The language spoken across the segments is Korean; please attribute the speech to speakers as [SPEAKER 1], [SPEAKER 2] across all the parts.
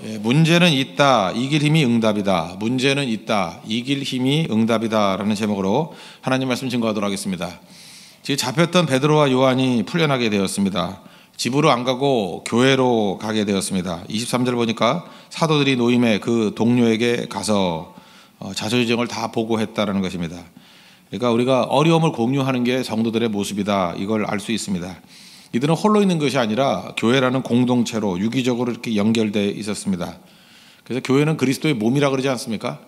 [SPEAKER 1] 문제는 있다, 이길 힘이 응답이다. 문제는 있다, 이길 힘이 응답이다 라는 제목으로 하나님 말씀 증거하도록 하겠습니다. 지금 잡혔던 베드로와 요한이 풀려나게 되었습니다. 집으로 안 가고 교회로 가게 되었습니다. 23절 보니까 사도들이 노임에 그 동료에게 가서 자초지종을 다 보고했다라는 것입니다. 그러니까 우리가 어려움을 공유하는 게 성도들의 모습이다, 이걸 알 수 있습니다. 이들은 홀로 있는 것이 아니라 교회라는 공동체로 유기적으로 이렇게 연결되어 있었습니다. 그래서 교회는 그리스도의 몸이라 그러지 않습니까?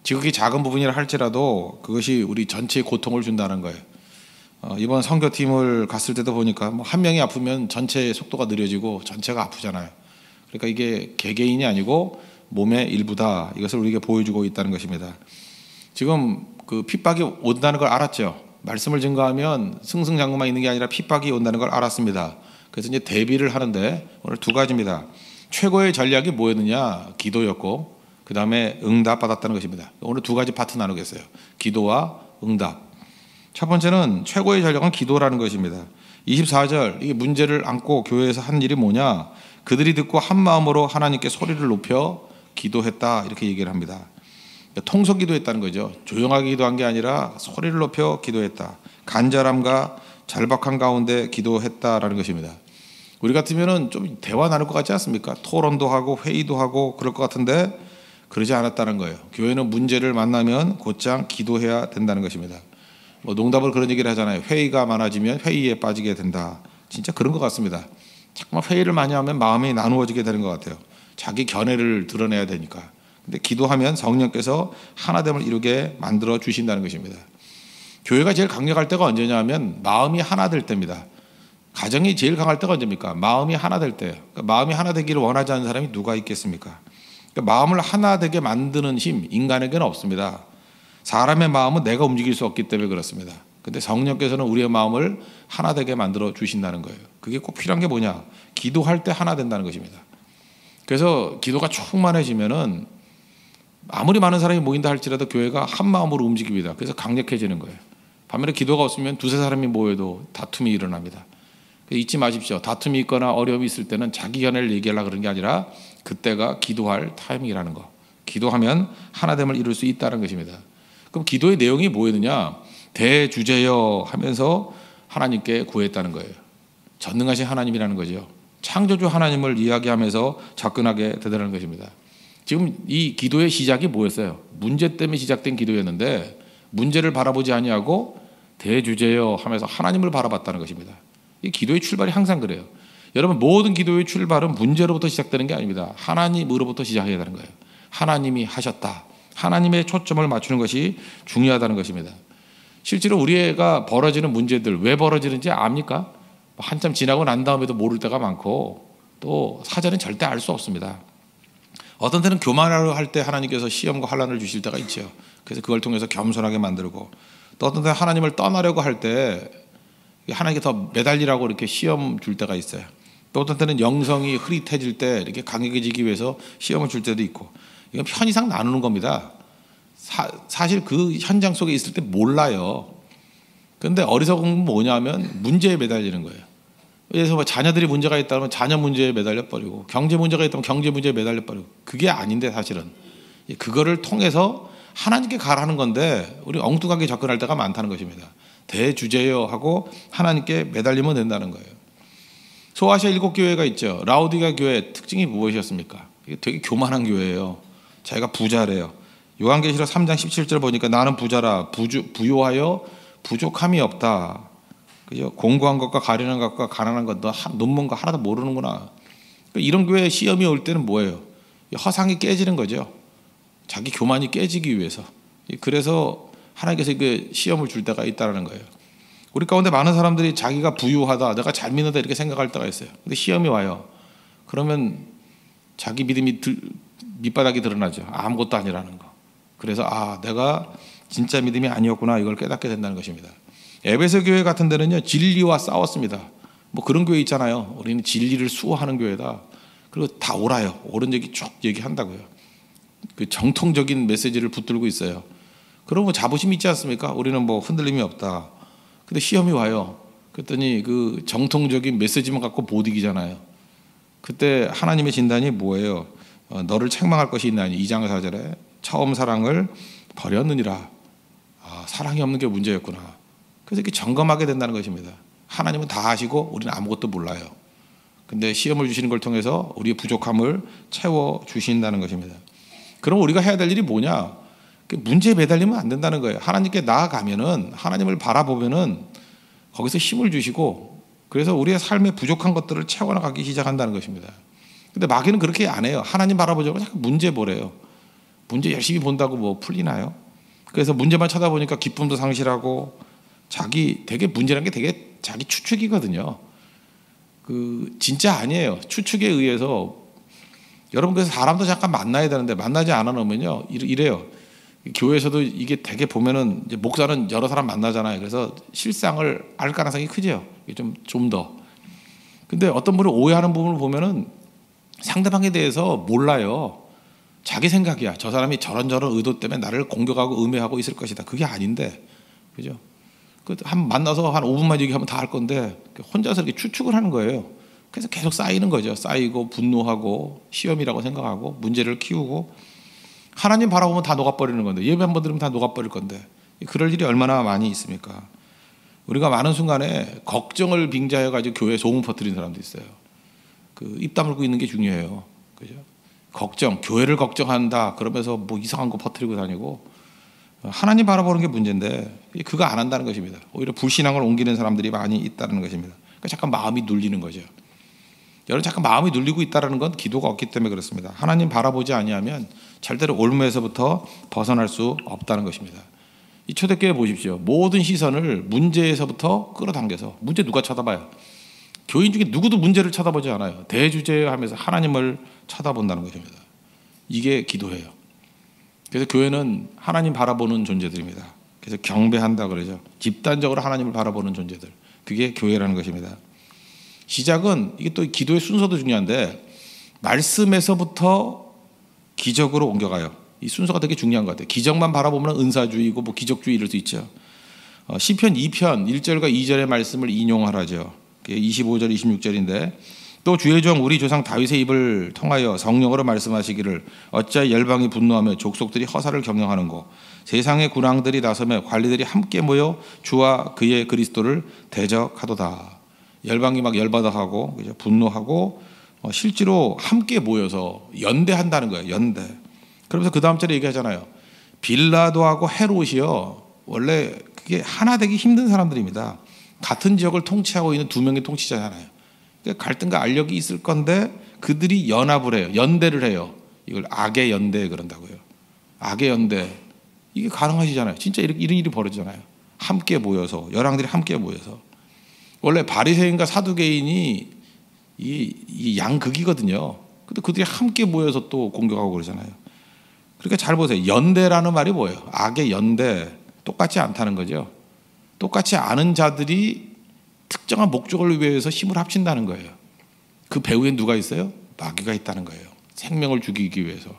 [SPEAKER 1] 지극히 작은 부분이라 할지라도 그것이 우리 전체의 고통을 준다는 거예요. 이번 선교팀을 갔을 때도 보니까 한 명이 아프면 전체의 속도가 느려지고 전체가 아프잖아요. 그러니까 이게 개개인이 아니고 몸의 일부다, 이것을 우리에게 보여주고 있다는 것입니다. 지금 그 핍박이 온다는 걸 알았죠. 말씀을 증거하면 승승장구만 있는 게 아니라 핍박이 온다는 걸 알았습니다. 그래서 이제 대비를 하는데 오늘 두 가지입니다. 최고의 전략이 뭐였느냐? 기도였고, 그 다음에 응답 받았다는 것입니다. 오늘 두 가지 파트 나누겠어요. 기도와 응답. 첫 번째는 최고의 전략은 기도라는 것입니다. 24절, 이게 문제를 안고 교회에서 한 일이 뭐냐? 그들이 듣고 한 마음으로 하나님께 소리를 높여 기도했다, 이렇게 얘기를 합니다. 통성 기도했다는 거죠. 조용하게 기도한 게 아니라 소리를 높여 기도했다. 간절함과 절박한 가운데 기도했다라는 것입니다. 우리 같으면은 좀 대화 나눌 것 같지 않습니까? 토론도 하고 회의도 하고 그럴 것 같은데 그러지 않았다는 거예요. 교회는 문제를 만나면 곧장 기도해야 된다는 것입니다. 농담으로 그런 얘기를 하잖아요. 회의가 많아지면 회의에 빠지게 된다. 진짜 그런 것 같습니다. 정말 회의를 많이 하면 마음이 나누어지게 되는 것 같아요. 자기 견해를 드러내야 되니까. 근데 기도하면 성령께서 하나됨을 이루게 만들어 주신다는 것입니다. 교회가 제일 강력할 때가 언제냐 하면 마음이 하나 될 때입니다. 가정이 제일 강할 때가 언제입니까? 마음이 하나 될 때예요. 그러니까 마음이 하나 되기를 원하지 않는 사람이 누가 있겠습니까? 그러니까 마음을 하나 되게 만드는 힘, 인간에게는 없습니다. 사람의 마음은 내가 움직일 수 없기 때문에 그렇습니다. 근데 성령께서는 우리의 마음을 하나 되게 만들어 주신다는 거예요. 그게 꼭 필요한 게 뭐냐? 기도할 때 하나 된다는 것입니다. 그래서 기도가 충만해지면은 아무리 많은 사람이 모인다 할지라도 교회가 한 마음으로 움직입니다. 그래서 강력해지는 거예요. 반면에 기도가 없으면 두세 사람이 모여도 다툼이 일어납니다. 잊지 마십시오. 다툼이 있거나 어려움이 있을 때는 자기 견해를 얘기하려고 그런 게 아니라 그때가 기도할 타이밍이라는 거. 기도하면 하나됨을 이룰 수 있다는 것입니다. 그럼 기도의 내용이 뭐였느냐? 대주제여 하면서 하나님께 구했다는 거예요. 전능하신 하나님이라는 거죠. 창조주 하나님을 이야기하면서 접근하게 되더라는 것입니다. 지금 이 기도의 시작이 뭐였어요? 문제 때문에 시작된 기도였는데 문제를 바라보지 아니하고 대주제여 하면서 하나님을 바라봤다는 것입니다. 이 기도의 출발이 항상 그래요. 여러분, 모든 기도의 출발은 문제로부터 시작되는 게 아닙니다. 하나님으로부터 시작해야 되는 거예요. 하나님이 하셨다. 하나님의 초점을 맞추는 것이 중요하다는 것입니다. 실제로 우리가 벌어지는 문제들 왜 벌어지는지 압니까? 한참 지나고 난 다음에도 모를 때가 많고 또 사전엔 절대 알 수 없습니다. 어떤 때는 교만하려 할 때 하나님께서 시험과 환난을 주실 때가 있죠. 그래서 그걸 통해서 겸손하게 만들고, 또 어떤 때는 하나님을 떠나려고 할 때 하나님께 더 매달리라고 이렇게 시험 줄 때가 있어요. 또 어떤 때는 영성이 흐릿해질 때 이렇게 강해지기 위해서 시험을 줄 때도 있고, 이건 편의상 나누는 겁니다. 사실 그 현장 속에 있을 때 몰라요. 그런데 어리석은 건 뭐냐면 문제에 매달리는 거예요. 그래서 뭐 자녀들이 문제가 있다면 자녀 문제에 매달려 버리고, 경제 문제가 있다면 경제 문제에 매달려 버리고, 그게 아닌데 사실은 그거를 통해서 하나님께 가라는 건데 우리 엉뚱하게 접근할 때가 많다는 것입니다. 대주제여 하고 하나님께 매달리면 된다는 거예요. 소아시아 7교회가 있죠. 라오디가 교회 특징이 무엇이었습니까? 이게 되게 교만한 교회예요. 자기가 부자래요. 요한계시록 3장 17절 보니까 나는 부자라 부요하여 부족함이 없다. 그죠? 공고한 것과 가련한 것과 가난한 것, 너 논문 거 하나도 모르는구나. 이런 교회에 시험이 올 때는 뭐예요? 허상이 깨지는 거죠. 자기 교만이 깨지기 위해서. 그래서 하나님께서 그 시험을 줄 때가 있다는 거예요. 우리 가운데 많은 사람들이 자기가 부유하다, 내가 잘 믿는다 이렇게 생각할 때가 있어요. 근데 시험이 와요. 그러면 자기 믿음이 밑바닥이 드러나죠. 아무것도 아니라는 거. 그래서 내가 진짜 믿음이 아니었구나, 이걸 깨닫게 된다는 것입니다. 에베소 교회 같은 데는요, 진리와 싸웠습니다. 뭐 그런 교회 있잖아요. 우리는 진리를 수호하는 교회다. 그리고 다 옳아요. 옳은 얘기 쭉 얘기한다고요. 그 정통적인 메시지를 붙들고 있어요. 그러면 자부심이 있지 않습니까? 우리는 뭐 흔들림이 없다. 근데 시험이 와요. 그랬더니 그 정통적인 메시지만 갖고 못 이기잖아요. 그때 하나님의 진단이 뭐예요? 너를 책망할 것이 있나니 2장 4절에 처음 사랑을 버렸느니라. 사랑이 없는 게 문제였구나. 그래서 이렇게 점검하게 된다는 것입니다. 하나님은 다 아시고 우리는 아무것도 몰라요. 근데 시험을 주시는 걸 통해서 우리의 부족함을 채워주신다는 것입니다. 그럼 우리가 해야 될 일이 뭐냐? 문제에 매달리면 안 된다는 거예요. 하나님께 나아가면은, 하나님을 바라보면은 거기서 힘을 주시고, 그래서 우리의 삶에 부족한 것들을 채워나가기 시작한다는 것입니다. 근데 마귀는 그렇게 안 해요. 하나님 바라보자고 자꾸 문제 보래요. 문제 열심히 본다고 뭐 풀리나요? 그래서 문제만 쳐다보니까 기쁨도 상실하고, 되게 문제라는 게 되게 자기 추측이거든요. 진짜 아니에요. 추측에 의해서. 여러분, 그래서 사람도 잠깐 만나야 되는데 만나지 않아 놓으면요, 이래요. 교회에서도 이게 되게 보면은 이제 목사는 여러 사람 만나잖아요. 그래서 실상을 알 가능성이 크죠. 좀 더. 근데 어떤 분을 오해하는 부분을 보면은 상대방에 대해서 몰라요. 자기 생각이야. 저 사람이 저런 의도 때문에 나를 공격하고 음해하고 있을 것이다. 그게 아닌데, 그죠? 한 만나서 한 5분만 얘기하면 다 할 건데 혼자서 이렇게 추측을 하는 거예요. 그래서 계속 쌓이는 거죠. 쌓이고 분노하고 시험이라고 생각하고 문제를 키우고, 하나님 바라보면 다 녹아버리는 건데, 예배 한번 들으면 다 녹아버릴 건데, 그럴 일이 얼마나 많이 있습니까? 우리가 많은 순간에 걱정을 빙자해 가지고 교회에 소문 퍼뜨리는 사람도 있어요. 입 다물고 있는 게 중요해요. 그죠? 걱정, 교회를 걱정한다 그러면서 뭐 이상한 거 퍼뜨리고 다니고, 하나님 바라보는 게 문제인데 그거 안 한다는 것입니다. 오히려 불신앙을 옮기는 사람들이 많이 있다는 것입니다. 그러니까 잠깐 마음이 눌리는 거죠. 여러분, 잠깐 마음이 눌리고 있다는 건 기도가 없기 때문에 그렇습니다. 하나님 바라보지 아니하면 절대로 올무에서부터 벗어날 수 없다는 것입니다. 이 초대교회 보십시오. 모든 시선을 문제에서부터 끌어당겨서, 문제 누가 쳐다봐요? 교인 중에 누구도 문제를 쳐다보지 않아요. 대주제 하면서 하나님을 쳐다본다는 것입니다. 이게 기도예요. 그래서 교회는 하나님 바라보는 존재들입니다. 그래서 경배한다 그러죠. 집단적으로 하나님을 바라보는 존재들. 그게 교회라는 것입니다. 시작은, 이게 또 기도의 순서도 중요한데, 말씀에서부터 기적으로 옮겨가요. 이 순서가 되게 중요한 것 같아요. 기적만 바라보면 은사주의고 뭐 기적주의 이럴 수 있죠. 시편 2편 1절과 2절의 말씀을 인용하라죠. 25절 26절인데, 또 주의 종 우리 조상 다윗의 입을 통하여 성령으로 말씀하시기를 어찌하여 열방이 분노하며 족속들이 허사를 경영하는고, 세상의 군왕들이 나서며 관리들이 함께 모여 주와 그의 그리스도를 대적하도다. 열방이 막 열받아하고 분노하고, 실제로 함께 모여서 연대한다는 거예요. 연대. 그러면서 그 다음 절에 얘기하잖아요. 빌라도하고 헤롯이요, 원래 그게 하나 되기 힘든 사람들입니다. 같은 지역을 통치하고 있는 두 명의 통치자잖아요. 그러니까 갈등과 알력이 있을 건데 그들이 연합을 해요. 연대를 해요. 이걸 악의 연대 그런다고요. 악의 연대. 이게 가능하시잖아요. 진짜 이런 일이 벌어지잖아요. 함께 모여서, 열왕들이 함께 모여서. 원래 바리새인과 사두개인이 이 양극이거든요. 근데 그들이 함께 모여서 또 공격하고 그러잖아요. 그러니까 잘 보세요. 연대라는 말이 뭐예요? 악의 연대. 똑같지 않다는 거죠. 똑같이 아는 자들이 특정한 목적을 위해서 힘을 합친다는 거예요. 그 배후에 누가 있어요? 마귀가 있다는 거예요. 생명을 죽이기 위해서.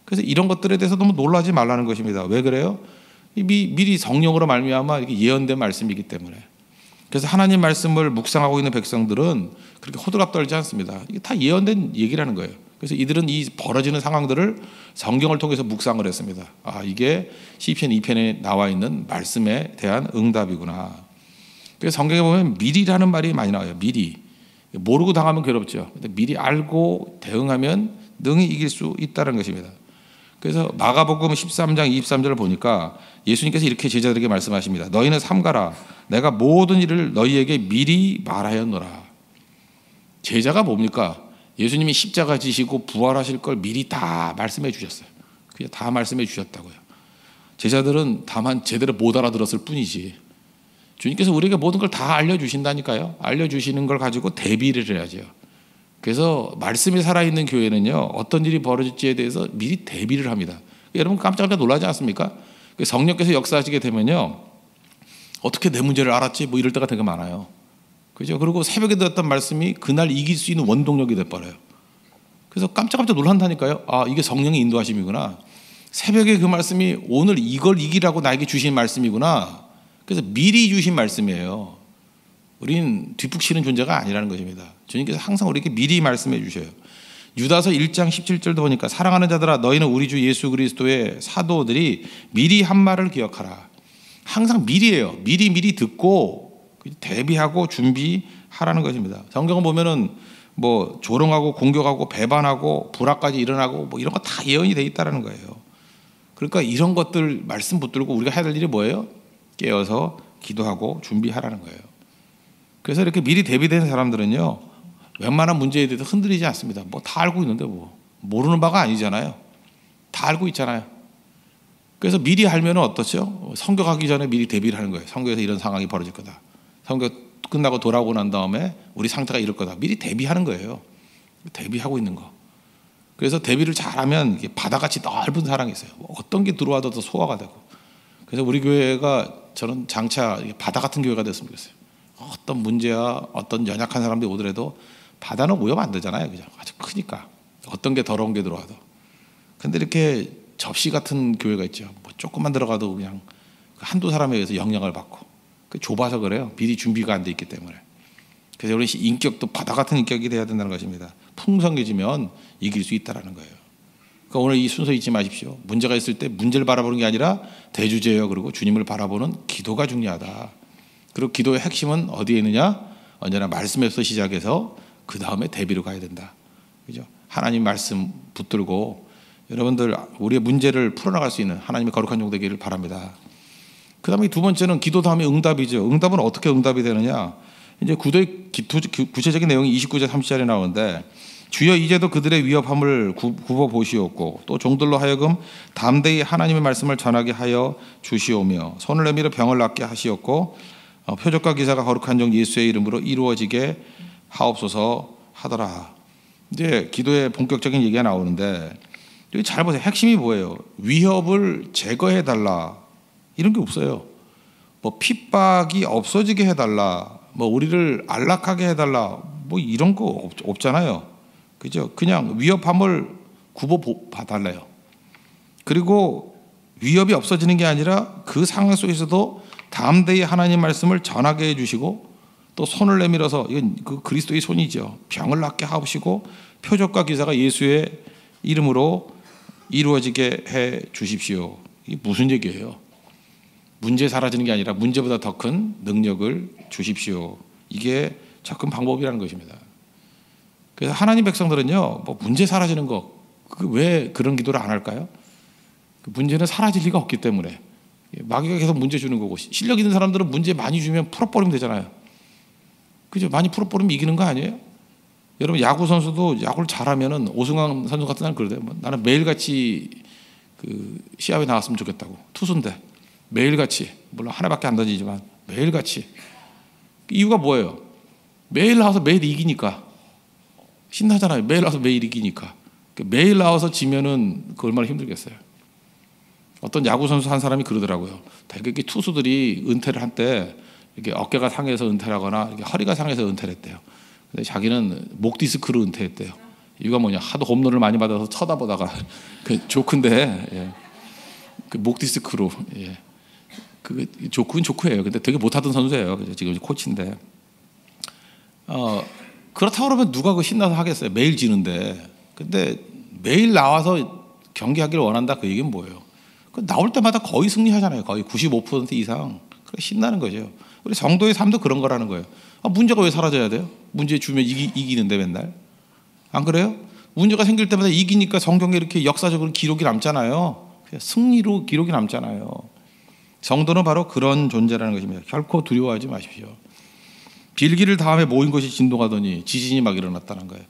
[SPEAKER 1] 그래서 이런 것들에 대해서 너무 놀라지 말라는 것입니다. 왜 그래요? 미리 성령으로 말미암아 이렇게 예언된 말씀이기 때문에. 그래서 하나님 말씀을 묵상하고 있는 백성들은 그렇게 호들갑 떨지 않습니다. 이게 다 예언된 얘기라는 거예요. 그래서 이들은 이 벌어지는 상황들을 성경을 통해서 묵상을 했습니다. 이게 시편 2편에 나와 있는 말씀에 대한 응답이구나. 그래서 성경에 보면 미리라는 말이 많이 나와요. 미리. 모르고 당하면 괴롭죠. 근데 미리 알고 대응하면 능히 이길 수 있다는 것입니다. 그래서 마가복음 13장 23절을 보니까 예수님께서 이렇게 제자들에게 말씀하십니다. 너희는 삼가라. 내가 모든 일을 너희에게 미리 말하였노라. 제자가 뭡니까? 예수님이 십자가 지시고 부활하실 걸 미리 다 말씀해 주셨어요. 그냥 다 말씀해 주셨다고요. 제자들은 다만 제대로 못 알아들었을 뿐이지, 주님께서 우리에게 모든 걸 다 알려주신다니까요. 알려주시는 걸 가지고 대비를 해야죠. 그래서 말씀이 살아있는 교회는요, 어떤 일이 벌어질지에 대해서 미리 대비를 합니다. 여러분 깜짝깜짝 놀라지 않습니까? 성령께서 역사하시게 되면요, 어떻게 내 문제를 알았지? 뭐 이럴 때가 되게 많아요. 그죠? 그리고 새벽에 들었던 말씀이 그날 이길 수 있는 원동력이 돼버려요. 그래서 깜짝깜짝 놀란다니까요. 이게 성령의 인도하심이구나. 새벽에 그 말씀이 오늘 이걸 이기라고 나에게 주신 말씀이구나. 그래서 미리 주신 말씀이에요. 우린 뒷북치는 존재가 아니라는 것입니다. 주님께서 항상 우리에게 미리 말씀해 주셔요. 유다서 1장 17절도 보니까 사랑하는 자들아 너희는 우리 주 예수 그리스도의 사도들이 미리 한 말을 기억하라. 항상 미리예요. 미리 듣고 대비하고 준비하라는 것입니다. 성경을 보면은 뭐 조롱하고 공격하고 배반하고 불화까지 일어나고 뭐 이런 거 다 예언이 돼 있다라는 거예요. 그러니까 이런 것들 말씀 붙들고 우리가 해야 될 일이 뭐예요? 깨어서 기도하고 준비하라는 거예요. 그래서 이렇게 미리 대비된 사람들은요, 웬만한 문제에 대해서 흔들리지 않습니다. 뭐 다 알고 있는데 뭐 모르는 바가 아니잖아요. 다 알고 있잖아요. 그래서 미리 알면 어떻죠? 선교 가기 전에 미리 대비를 하는 거예요. 선교에서 이런 상황이 벌어질 거다. 선교 끝나고 돌아오고 난 다음에 우리 상태가 이럴 거다. 미리 대비하는 거예요. 대비하고 있는 거. 그래서 대비를 잘하면 바다같이 넓은 사랑이 있어요. 어떤 게 들어와도 더 소화가 되고. 그래서 우리 교회가 저는 장차 바다 같은 교회가 됐으면 좋겠어요. 어떤 문제와 어떤 연약한 사람들이 오더라도 바다는 오염 안 되잖아요. 그죠? 아주 크니까. 어떤 게 더러운 게 들어와도. 근데 이렇게 접시 같은 교회가 있죠. 뭐 조금만 들어가도 그냥 한두 사람에 의해서 영향을 받고. 좁아서 그래요. 미리 준비가 안 돼 있기 때문에. 그래서 우리 인격도 바다 같은 인격이 돼야 된다는 것입니다. 풍성해지면 이길 수 있다는 거예요. 그러니까 오늘 이 순서 잊지 마십시오. 문제가 있을 때 문제를 바라보는 게 아니라 대주제요. 그리고 주님을 바라보는 기도가 중요하다. 그리고 기도의 핵심은 어디에 있느냐? 언제나 말씀에서 시작해서 그 다음에 대비로 가야 된다. 그죠? 하나님 말씀 붙들고 여러분들 우리의 문제를 풀어나갈 수 있는 하나님의 거룩한 종 되기를 바랍니다. 그 다음에 두 번째는 기도 다음에 응답이죠. 응답은 어떻게 응답이 되느냐? 이제 구도의 구체적인 내용이 29절 30절에 나오는데 주여 이제도 그들의 위협함을 굽어 보시옵고 또 종들로 하여금 담대히 하나님의 말씀을 전하게 하여 주시오며 손을 내밀어 병을 낫게 하시옵고 표적과 기사가 거룩한 종 예수의 이름으로 이루어지게 하옵소서 하더라. 이제 기도의 본격적인 얘기가 나오는데 여기 잘 보세요. 핵심이 뭐예요? 위협을 제거해 달라. 이런 게 없어요. 뭐 핍박이 없어지게 해달라. 뭐 우리를 안락하게 해달라. 뭐 이런 거 없잖아요. 그죠? 그냥 위협함을 굽어 봐달래요. 그리고 위협이 없어지는 게 아니라 그 상황 속에서도 담대히 하나님 말씀을 전하게 해주시고 또 손을 내밀어서 이건 그 그리스도의 손이죠. 병을 낫게 하시고 표적과 기사가 예수의 이름으로 이루어지게 해 주십시오. 이게 무슨 얘기예요? 문제 사라지는 게 아니라 문제보다 더 큰 능력을 주십시오. 이게 접근 방법이라는 것입니다. 그래서 하나님 백성들은요, 뭐 문제 사라지는 거, 왜 그런 기도를 안 할까요? 그 문제는 사라질 리가 없기 때문에. 마귀가 계속 문제 주는 거고, 실력 있는 사람들은 문제 많이 주면 풀어버리면 되잖아요. 그죠? 많이 풀어버리면 이기는 거 아니에요? 여러분 야구 선수도 야구를 잘하면은 오승환 선수 같은 사람 그러대요. 나는 매일같이 그 시합에 나왔으면 좋겠다고. 투수인데 매일같이, 물론 하나밖에 안 던지지만 매일같이. 이유가 뭐예요? 매일 나와서 매일 이기니까. 신나잖아요. 매일 나와서 매일 이기니까. 매일 나와서 지면은 그 얼마나 힘들겠어요. 어떤 야구 선수 한 사람이 그러더라고요. 되게 투수들이 은퇴를 한 때 이렇게 어깨가 상해서 은퇴를 하거나 이렇게 허리가 상해서 은퇴를 했대요. 근데 자기는 목 디스크로 은퇴했대요. 이유가 뭐냐? 하도 홈런을 많이 받아서 쳐다보다가 그 조크인데, 예. 그 목 디스크로, 예. 그 조크는 조크예요. 근데 되게 못하던 선수예요. 지금 코치인데. 그렇다고 그러면 누가 그 신나서 하겠어요? 매일 지는데. 근데 매일 나와서 경기하기를 원한다. 그 얘기는 뭐예요? 그 나올 때마다 거의 승리하잖아요. 거의 95% 이상. 그래 신나는 거죠. 우리 성도의 삶도 그런 거라는 거예요. 문제가 왜 사라져야 돼요? 문제 주면 이기는데 맨날. 안 그래요? 문제가 생길 때마다 이기니까 성경에 이렇게 역사적으로 기록이 남잖아요. 승리로 기록이 남잖아요. 성도는 바로 그런 존재라는 것입니다. 결코 두려워하지 마십시오. 빌기를 다음에 모인 것이 진동하더니 지진이 막 일어났다는 거예요.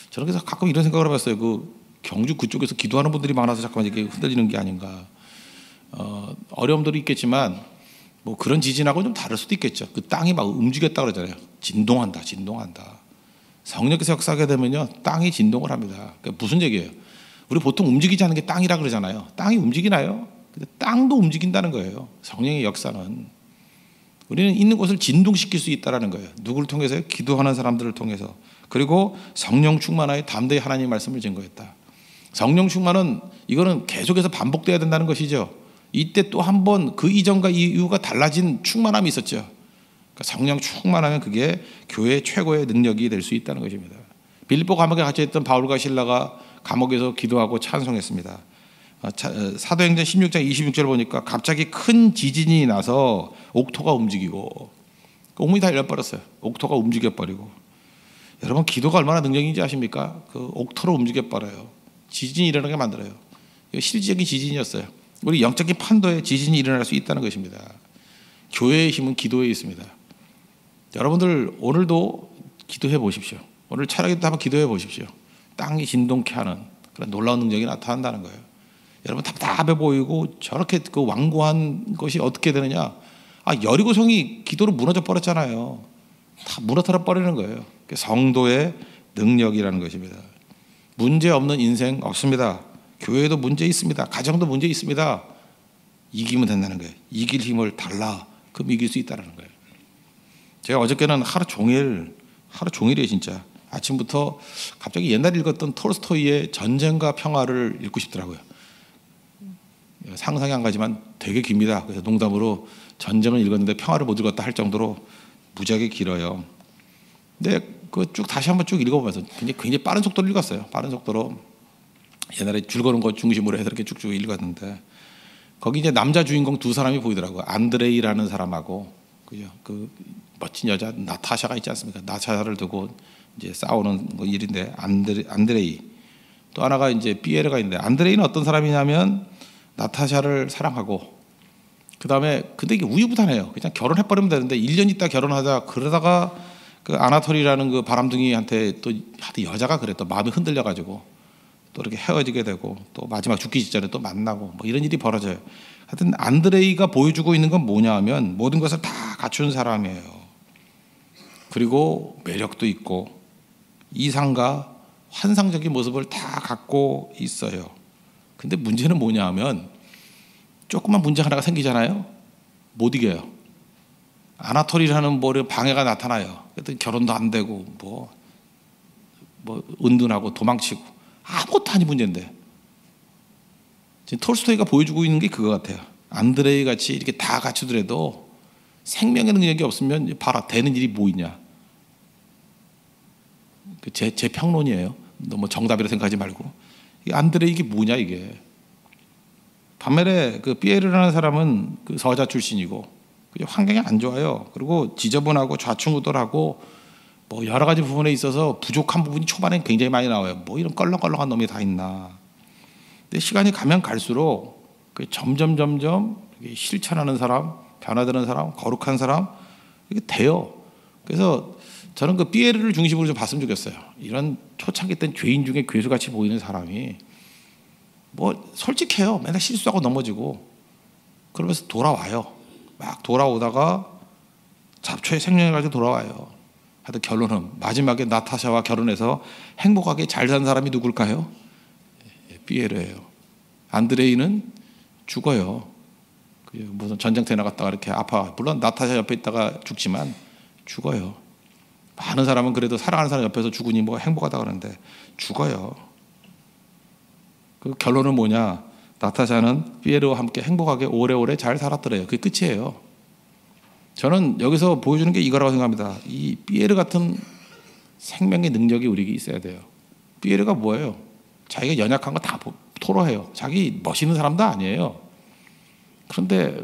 [SPEAKER 1] 저는 그래서 가끔 이런 생각을 해봤어요. 그 경주 그쪽에서 기도하는 분들이 많아서 잠깐만 이렇게 흔들리는 게 아닌가. 어려움들이 있겠지만 뭐 그런 지진하고는 좀 다를 수도 있겠죠. 그 땅이 막 움직였다 그러잖아요. 진동한다. 성령께서 역사하게 되면요, 땅이 진동을 합니다. 그러니까 무슨 얘기예요? 우리 보통 움직이지 않는 게 땅이라 그러잖아요. 땅이 움직이나요? 근데 땅도 움직인다는 거예요. 성령의 역사는. 우리는 있는 곳을 진동시킬 수 있다는 거예요. 누구를 통해서요? 기도하는 사람들을 통해서. 그리고 성령 충만하여 담대히 하나님의 말씀을 증거했다. 성령 충만은 이거는 계속해서 반복돼야 된다는 것이죠. 이때 또 한 번 그 이전과 이후가 달라진 충만함이 있었죠. 그러니까 성령 충만하면 그게 교회의 최고의 능력이 될 수 있다는 것입니다. 빌립보 감옥에 갇혀 있던 바울과 실라가 감옥에서 기도하고 찬송했습니다. 사도행전 16장 26절 보니까 갑자기 큰 지진이 나서 옥토가 움직이고 옥문이 다 열려버렸어요. 옥토가 움직여버리고. 여러분 기도가 얼마나 능력인지 아십니까? 그 옥토로 움직여버려요. 지진이 일어나게 만들어요. 이거 실질적인 지진이었어요. 우리 영적인 판도에 지진이 일어날 수 있다는 것입니다. 교회의 힘은 기도에 있습니다. 여러분들 오늘도 기도해 보십시오. 오늘 차라리 한번 기도해 보십시오. 땅이 진동케 하는 그런 놀라운 능력이 나타난다는 거예요. 여러분 답답해 보이고 저렇게 그 완고한 것이 어떻게 되느냐? 여리고성이 기도로 무너져 버렸잖아요. 다 무너뜨려 버리는 거예요. 성도의 능력이라는 것입니다. 문제 없는 인생 없습니다. 교회도 문제 있습니다. 가정도 문제 있습니다. 이기면 된다는 거예요. 이길 힘을 달라. 그럼 이길 수 있다는 거예요. 제가 어저께는 하루 종일이에요 진짜. 아침부터 갑자기 옛날에 읽었던 톨스토이의 전쟁과 평화를 읽고 싶더라고요. 상상이 안 가지만 되게 깁니다. 그래서 농담으로 전쟁을 읽었는데 평화를 못 읽었다 할 정도로 무지하게 길어요. 근데 그 쭉 다시 한번 쭉 읽어보면서 굉장히 빠른 속도로 읽었어요. 빠른 속도로 옛날에 줄 거는 것 중심으로 해서 이렇게 쭉쭉 읽었는데 거기 이제 남자 주인공 두 사람이 보이더라고요. 안드레이라는 사람하고 그죠? 그 멋진 여자 나타샤가 있지 않습니까? 나타샤를 두고 이제 싸우는 일인데 안드레이 또 하나가 이제 삐에르가 있는데 안드레이는 어떤 사람이냐면 나타샤를 사랑하고 그 다음에 근데 이게 우유부단해요. 그냥 결혼해버리면 되는데 1년 있다 결혼하자 그러다가 그 아나톨이라는 그 바람둥이한테 또 하여튼 여자가 그래 또 마음이 흔들려가지고 또 이렇게 헤어지게 되고 또 마지막 죽기 직전에 또 만나고 뭐 이런 일이 벌어져요. 하여튼 안드레이가 보여주고 있는 건 뭐냐 하면 모든 것을 다 갖춘 사람이에요. 그리고 매력도 있고 이상과 환상적인 모습을 다 갖고 있어요. 근데 문제는 뭐냐 하면 조그만 문제 하나가 생기잖아요. 못 이겨요. 아나톨이라는 방해가 나타나요. 그랬더니 결혼도 안 되고 뭐 은둔하고 도망치고 아무것도 아닌 문제인데 지금 톨스토이가 보여주고 있는 게 그거 같아요. 안드레이 같이 이렇게 다 갖추더라도 생명의 능력이 없으면 봐라 되는 일이 뭐 있냐. 제 평론이에요. 너무 정답이라 생각하지 말고 이 안드레이 이게 뭐냐 이게. 반면에 그 삐에르라는 사람은 그 서자 출신이고 환경이 안 좋아요. 그리고 지저분하고 좌충우돌하고 뭐 여러 가지 부분에 있어서 부족한 부분이 초반에 굉장히 많이 나와요. 뭐 이런 껄렁껄렁한 놈이 다 있나. 근데 시간이 가면 갈수록 점점 실천하는 사람, 변화되는 사람, 거룩한 사람 이게 돼요. 그래서 저는 그 삐에르를 중심으로 좀 봤으면 좋겠어요. 이런 초창기 때 죄인 중에 괴수같이 보이는 사람이 뭐 솔직해요. 맨날 실수하고 넘어지고 그러면서 돌아와요. 막 돌아오다가 잡초의 생명을 가지고 돌아와요. 하여튼 결론은 마지막에 나타샤와 결혼해서 행복하게 잘 산 사람이 누굴까요? 삐에르예요. 안드레이는 죽어요. 무슨 전쟁터에 나갔다가 이렇게 아파. 물론 나타샤 옆에 있다가 죽지만 죽어요. 많은 사람은 그래도 사랑하는 사람 옆에서 죽으니 뭐 행복하다 그러는데 죽어요. 그 결론은 뭐냐? 나타샤는 삐에르와 함께 행복하게 오래오래 잘 살았더래요. 그게 끝이에요. 저는 여기서 보여주는 게 이거라고 생각합니다. 이 삐에르 같은 생명의 능력이 우리에게 있어야 돼요. 삐에르가 뭐예요? 자기가 연약한 거 다 토로해요. 자기 멋있는 사람도 아니에요. 그런데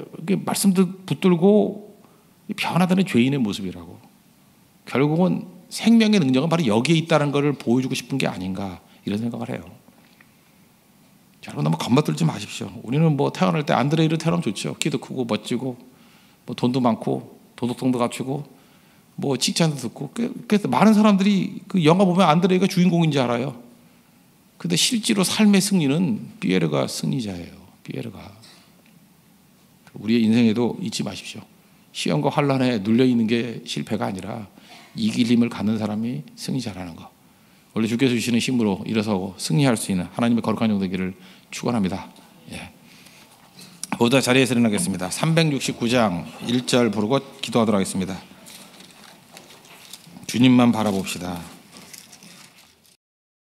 [SPEAKER 1] 말씀도 붙들고 변화되는 죄인의 모습이라고. 결국은 생명의 능력은 바로 여기에 있다는 것을 보여주고 싶은 게 아닌가 이런 생각을 해요. 여러분 너무 겁먹들지 마십시오. 우리는 뭐 태어날 때 안드레이를 태어나면 좋죠. 키도 크고 멋지고 뭐 돈도 많고 도덕성도 갖추고 뭐 칭찬도 듣고 그래서 많은 사람들이 그 영화 보면 안드레이가 주인공인 줄 알아요. 근데 실제로 삶의 승리는 삐에르가 승리자예요. 삐에르가. 우리의 인생에도 잊지 마십시오. 시험과 환난에 눌려있는 게 실패가 아니라 이길 힘을 갖는 사람이 승리자라는 거. 원래 주께서 주시는 힘으로 일어서고 승리할 수 있는 하나님의 거룩한 종 되기를 축원합니다. 예. 모두 다 자리에서 일어나겠습니다. 369장 1절 부르고 기도하도록 하겠습니다. 주님만 바라봅시다.